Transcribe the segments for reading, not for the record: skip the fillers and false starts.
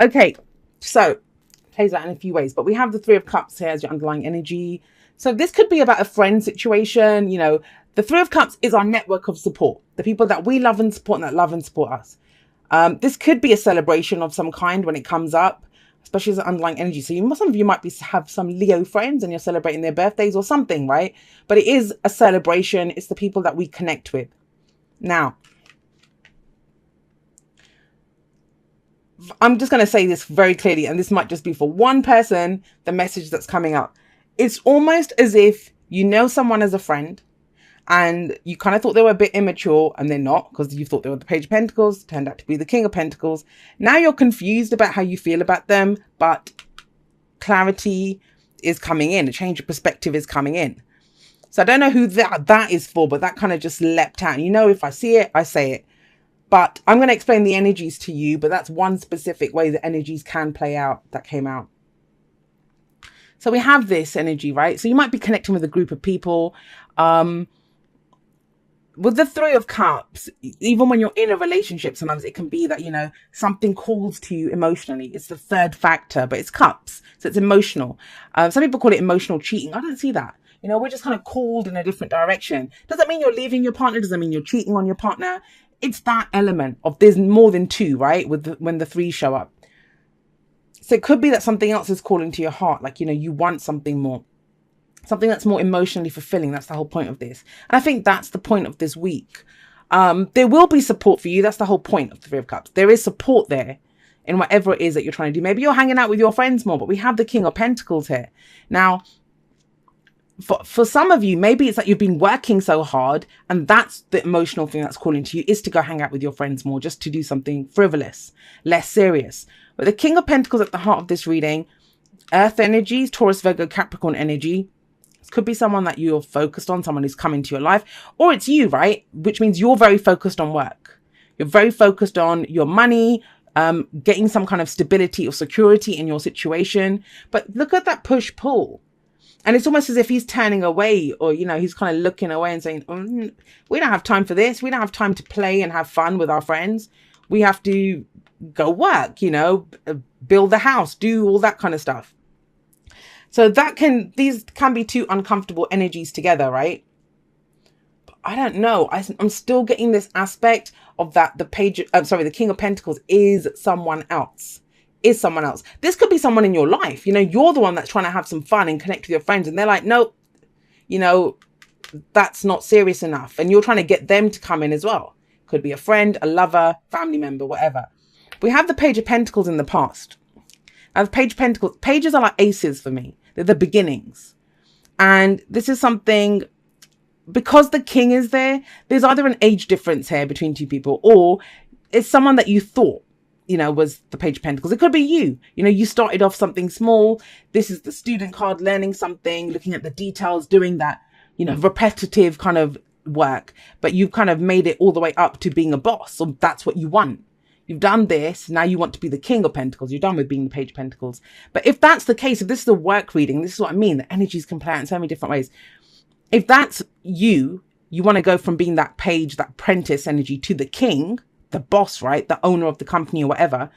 Okay, so plays out in a few ways, but we have the Three of Cups here as your underlying energy. So this could be about a friend situation. You know, the Three of Cups is our network of support, the people that we love and support and that love and support us. This could be a celebration of some kind when it comes up, especially as an underlying energy. So some of you might have some Leo friends and you're celebrating their birthdays or something, right? But it is a celebration. It's the people that we connect with. Now, I'm just going to say this very clearly, and this might just be for one person, the message that's coming up. It's almost as if you know someone as a friend and you kind of thought they were a bit immature, and they're not, because you thought they were the Page of Pentacles, turned out to be the King of Pentacles. Now you're confused about how you feel about them, but clarity is coming in. A change of perspective is coming in. So I don't know who that is for, but that kind of just leapt out. And you know, if I see it, I say it. But I'm going to explain the energies to you, but that's one specific way the energies can play out that came out. So we have this energy, right? So you might be connecting with a group of people. With the Three of Cups, even when you're in a relationship, sometimes it can be that, you know, something calls to you emotionally. It's the third factor, but it's cups. So it's emotional. Some people call it emotional cheating. I don't see that. You know, we're just kind of called in a different direction. Doesn't mean you're leaving your partner. Doesn't mean you're cheating on your partner. It's that element of there's more than two, right? When the three show up. So it could be that something else is calling to your heart. Like, you know, you want something more. Something that's more emotionally fulfilling. That's the whole point of this. And I think that's the point of this week. There will be support for you. That's the whole point of the Three of Cups. There is support there in whatever it is that you're trying to do. Maybe you're hanging out with your friends more, but we have the King of Pentacles here. Now, for some of you, maybe it's that you've been working so hard and that's the emotional thing that's calling to you, is to go hang out with your friends more, just to do something frivolous, less serious. But the King of Pentacles at the heart of this reading, Earth energies, Taurus, Virgo, Capricorn energy. It could be someone that you're focused on, someone who's come into your life, or it's you, right? Which means you're very focused on work. You're very focused on your money, getting some kind of stability or security in your situation. But look at that push-pull. And it's almost as if he's turning away, or, you know, he's kind of looking away and saying, we don't have time for this. We don't have time to play and have fun with our friends. We have to go work, you know, build the house, do all that kind of stuff. So these can be two uncomfortable energies together, right? But I don't know. I'm still getting this aspect of that the King of Pentacles is someone else. Is someone else. This could be someone in your life. You know, you're the one that's trying to have some fun and connect with your friends, and they're like, nope, you know, that's not serious enough. And you're trying to get them to come in as well. Could be a friend, a lover, family member, whatever. We have the Page of Pentacles in the past. Now, the Page of Pentacles, pages are like aces for me. They're the beginnings. And this is something, because the king is there, there's either an age difference here between two people, or it's someone that you thought, you know, was the Page of Pentacles. It could be you. You know, you started off something small. This is the student card, learning something, looking at the details, doing that, you know, repetitive kind of work. But you've kind of made it all the way up to being a boss. So that's what you want. You've done this. Now you want to be the King of Pentacles. You're done with being the Page of Pentacles. But if that's the case, if this is a work reading, this is what I mean. The energies can play out in so many different ways. If that's you want to go from being that page, that apprentice energy, to the king, the boss, right? The owner of the company or whatever.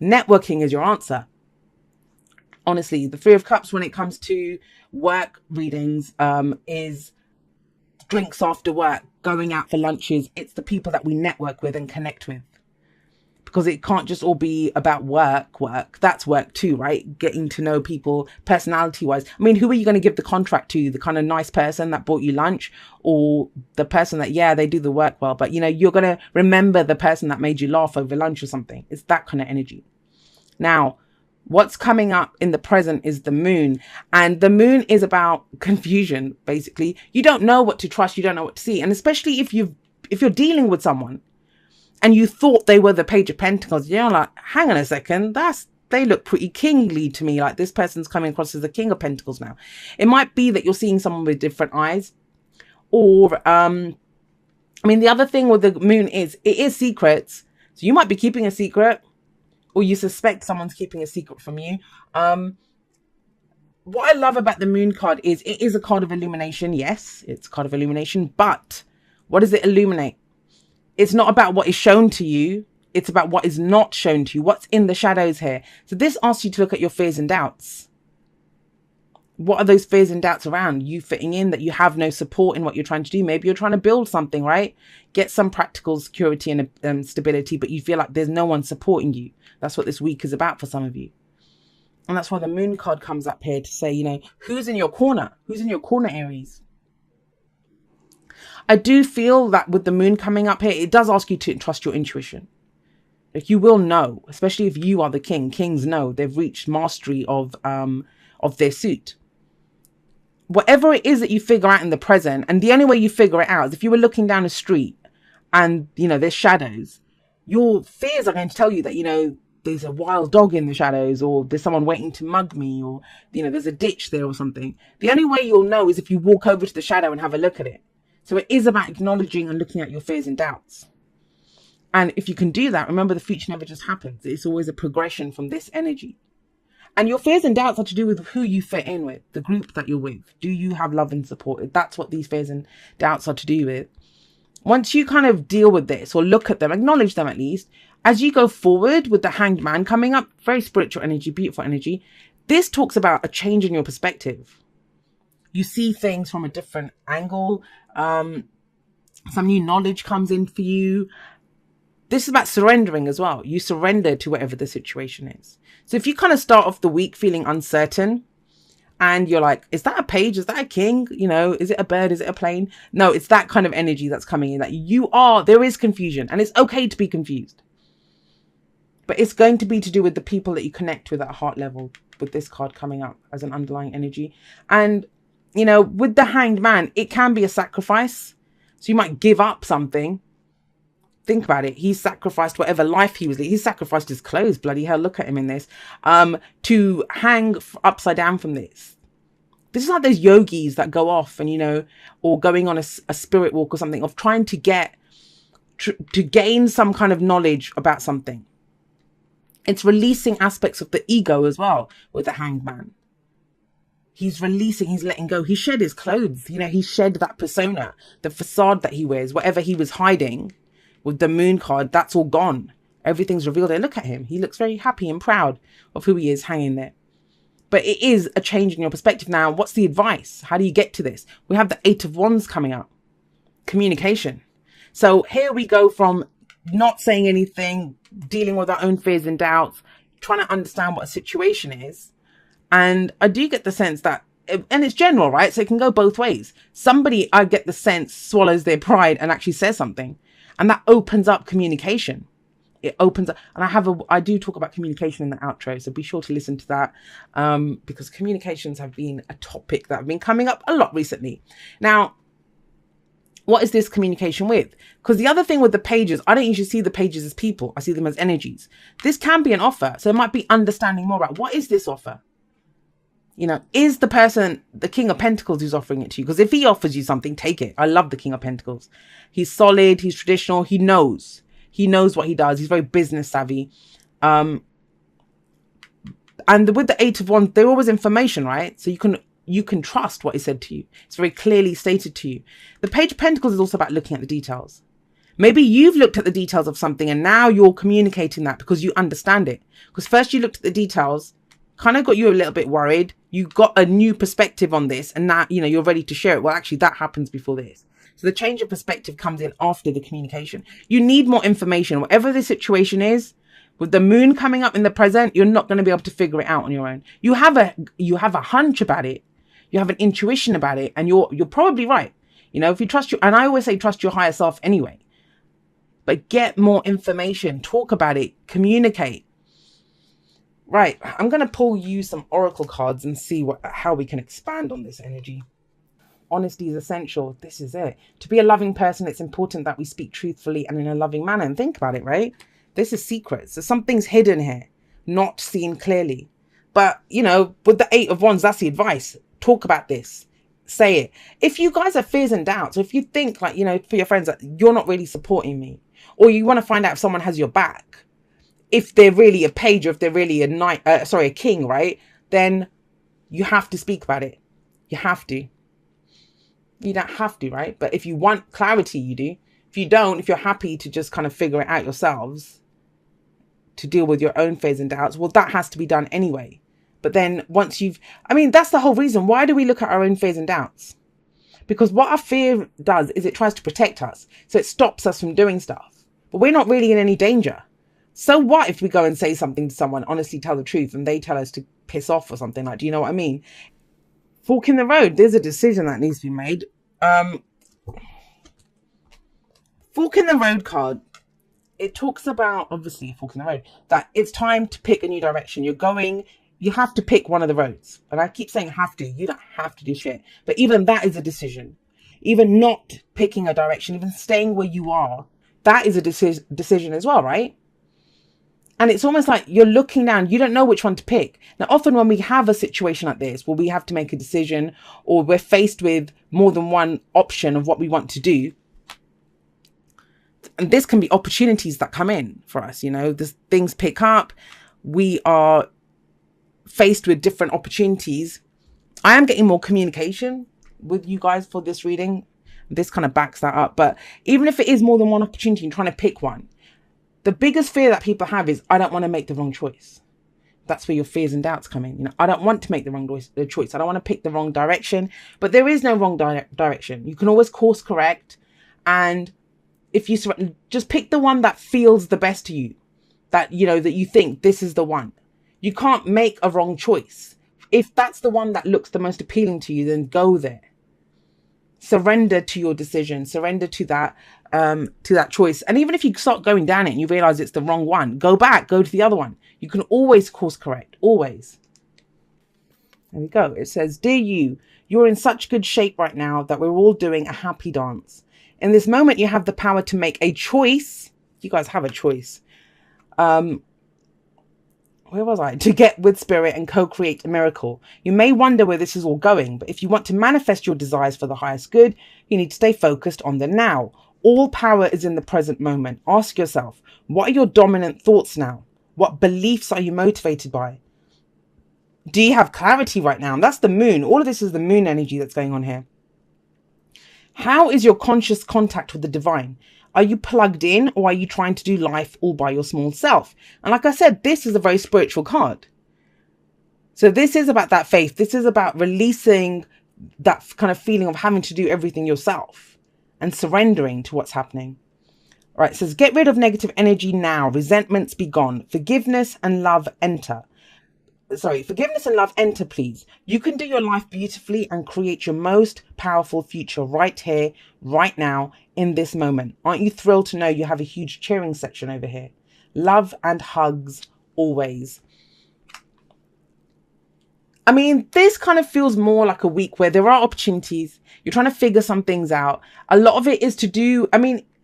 Networking is your answer. Honestly, the Three of Cups when it comes to work readings is drinks after work, going out for lunches. It's the people that we network with and connect with. Because it can't just all be about work. That's work too, right? Getting to know people personality-wise. I mean, who are you going to give the contract to? The kind of nice person that bought you lunch, or the person that, yeah, they do the work well, but, you know, you're going to remember the person that made you laugh over lunch or something. It's that kind of energy. Now, what's coming up in the present is the moon. And the moon is about confusion, basically. You don't know what to trust. You don't know what to see. And especially if you're dealing with someone and you thought they were the Page of Pentacles, you're like, hang on a second, they look pretty kingly to me. Like, this person's coming across as the King of Pentacles now. It might be that you're seeing someone with different eyes. Or, I mean, the other thing with the moon is, it is secrets. So you might be keeping a secret, or you suspect someone's keeping a secret from you. What I love about the moon card is it is a card of illumination. Yes, it's a card of illumination, but what does it illuminate? It's not about what is shown to you. It's about what is not shown to you, what's in the shadows here. So this asks you to look at your fears and doubts. What are those fears and doubts around? You fitting in, that you have no support in what you're trying to do. Maybe you're trying to build something, right? Get some practical security and stability, but you feel like there's no one supporting you. That's what this week is about for some of you. And that's why the moon card comes up here to say, you know, who's in your corner? Who's in your corner, Aries? I do feel that with the moon coming up here, it does ask you to trust your intuition. Like, you will know, especially if you are the king. Kings know they've reached mastery of their suit. Whatever it is that you figure out in the present, and the only way you figure it out is if you were looking down a street and, you know, there's shadows, your fears are going to tell you that, you know, there's a wild dog in the shadows, or there's someone waiting to mug me, or, you know, there's a ditch there or something. The only way you'll know is if you walk over to the shadow and have a look at it. So it is about acknowledging and looking at your fears and doubts. And if you can do that, remember, the future never just happens. It's always a progression from this energy. And your fears and doubts are to do with who you fit in with, the group that you're with. Do you have love and support? That's what these fears and doubts are to do with. Once you kind of deal with this, or look at them, acknowledge them at least, as you go forward with the Hanged Man coming up, very spiritual energy, beautiful energy, this talks about a change in your perspective. You see things from a different angle. Some new knowledge comes in for you. This is about surrendering as well. You surrender to whatever the situation is. So if you kind of start off the week feeling uncertain and you're like, is that a page? Is that a king? You know, is it a bird? Is it a plane? No, it's that kind of energy that's coming in, that there is confusion, and it's okay to be confused. But it's going to be to do with the people that you connect with at a heart level, with this card coming up as an underlying energy. And, you know, with the Hanged Man, it can be a sacrifice. So you might give up something. Think about it. He sacrificed whatever life he was leading. He sacrificed his clothes. Bloody hell, look at him in this. To hang upside down from this. This is like those yogis that go off and, you know, or going on a spirit walk or something, of trying to to gain some kind of knowledge about something. It's releasing aspects of the ego as well with the Hanged Man. He's releasing, he's letting go. He shed his clothes. You know, he shed that persona, the facade that he wears, whatever he was hiding. With the moon card, that's all gone. Everything's revealed there. Look at him. He looks very happy and proud of who he is hanging there. But it is a change in your perspective. Now, what's the advice? How do you get to this? We have the 8 of Wands coming up. Communication. So here we go from not saying anything, dealing with our own fears and doubts, trying to understand what a situation is. And I do get the sense that, and it's general, right? So it can go both ways. Somebody, I get the sense, swallows their pride and actually says something. And that opens up communication. It opens up, and I do talk about communication in the outro, so be sure to listen to that, because communications have been a topic that have been coming up a lot recently. Now, what is this communication with? Because the other thing with the pages, I don't usually see the pages as people. I see them as energies. This can be an offer. So it might be understanding more about, what is this offer? You know, is the person the King of Pentacles who's offering it to you? Because if he offers you something, take it. I love the King of Pentacles. He's solid. He's traditional. He knows. He knows what he does. He's very business savvy. And with the 8 of Wands, they're always information, right? So you can trust what is said to you. It's very clearly stated to you. The Page of Pentacles is also about looking at the details. Maybe you've looked at the details of something and now you're communicating that because you understand it. Because first you looked at the details, kind of got you a little bit worried. You got a new perspective on this, and now, you know, you're ready to share it. Well, actually, that happens before this. So the change of perspective comes in after the communication. You need more information. Whatever the situation is, with the moon coming up in the present, you're not going to be able to figure it out on your own. You have a hunch about it. You have an intuition about it, and you're probably right. You know, if you trust and I always say trust your higher self anyway. But get more information, talk about it, communicate. Right, I'm going to pull you some oracle cards and see how we can expand on this energy. Honesty is essential. This is it. To be a loving person, it's important that we speak truthfully and in a loving manner. And think about it, right? This is secrets. So something's hidden here, not seen clearly. But, you know, with the 8 of Wands, that's the advice. Talk about this. Say it. If you guys have fears and doubts, or if you think, like, you know, for your friends that you're not really supporting me, or you want to find out if someone has your back, if they're really a page, or if they're really a king, right? Then you have to speak about it. You have to. You don't have to, right? But if you want clarity, you do. If you don't, if you're happy to just kind of figure it out yourselves, to deal with your own fears and doubts, well, that has to be done anyway. But then once that's the whole reason. Why do we look at our own fears and doubts? Because what our fear does is it tries to protect us. So it stops us from doing stuff. But we're not really in any danger. So what if we go and say something to someone, honestly tell the truth, and they tell us to piss off or something? Like, do you know what I mean? Fork in the road. There's a decision that needs to be made. Fork in the road card. It talks about, obviously, fork in the road, that it's time to pick a new direction. You have to pick one of the roads. And I keep saying have to. You don't have to do shit. But even that is a decision. Even not picking a direction, even staying where you are, that is a decision as well, right? And it's almost like you're looking down. You don't know which one to pick. Now, often when we have a situation like this, where we have to make a decision, or we're faced with more than one option of what we want to do, and this can be opportunities that come in for us, this things pick up. We are faced with different opportunities. I am getting more communication with you guys for this reading. This kind of backs that up. But even if it is more than one opportunity and trying to pick one, the biggest fear that people have is, I don't want to make the wrong choice. That's where your fears and doubts come in. I don't want to make the wrong choice. I don't want to pick the wrong direction. But there is no wrong direction. You can always course correct. And if you just pick the one that feels the best to you, that you think this is the one. You can't make a wrong choice. If that's the one that looks the most appealing to you, then go there. Surrender to your decision. Surrender to that choice. And even if you start going down it and you realize it's the wrong one, go back, go to the other one. You can always course correct. Always. There we go. It says, dear you, you're in such good shape right now that we're all doing a happy dance. In this moment, you have the power to make a choice. You guys have a choice. Where was I? To get with spirit and co-create a miracle. You may wonder where this is all going, but if you want to manifest your desires for the highest good, you need to stay focused on the now. All power is in the present moment. Ask yourself, what are your dominant thoughts now? What beliefs are you motivated by? Do you have clarity right now? And that's the moon. All of this is the moon energy that's going on here. How is your conscious contact with the divine? Are you plugged in, or are you trying to do life all by your small self? And like I said, this is a very spiritual card. So this is about that faith. This is about releasing that kind of feeling of having to do everything yourself and surrendering to what's happening. All right, it says, get rid of negative energy now. Resentments be gone. Forgiveness and love enter. Forgiveness and love enter, please. You can do your life beautifully and create your most powerful future right here, right now, in this moment. Aren't you thrilled to know you have a huge cheering section over here? Love and hugs always. I mean, this kind of feels more like a week where there are opportunities. You're trying to figure some things out. A lot of it is to do,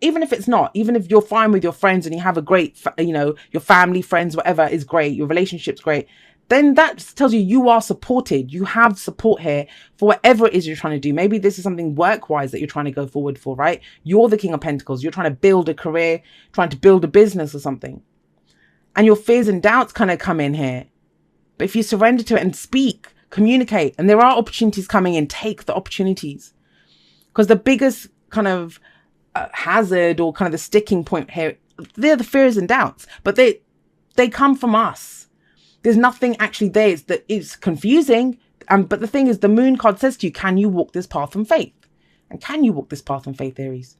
even if it's not, even if you're fine with your friends and you have a great, your family, friends, whatever is great, your relationship's great, then that tells you are supported. You have support here for whatever it is you're trying to do. Maybe this is something work-wise that you're trying to go forward for, right? You're the King of Pentacles. You're trying to build a career, trying to build a business or something. And your fears and doubts kind of come in here. But if you surrender to it and speak, communicate, and there are opportunities coming in, take the opportunities. Because the biggest kind of hazard or kind of the sticking point here, they're the fears and doubts. But they come from us. There's nothing actually there. It's confusing. But the thing is, the moon card says to you, can you walk this path in faith? And can you walk this path in faith, Aries?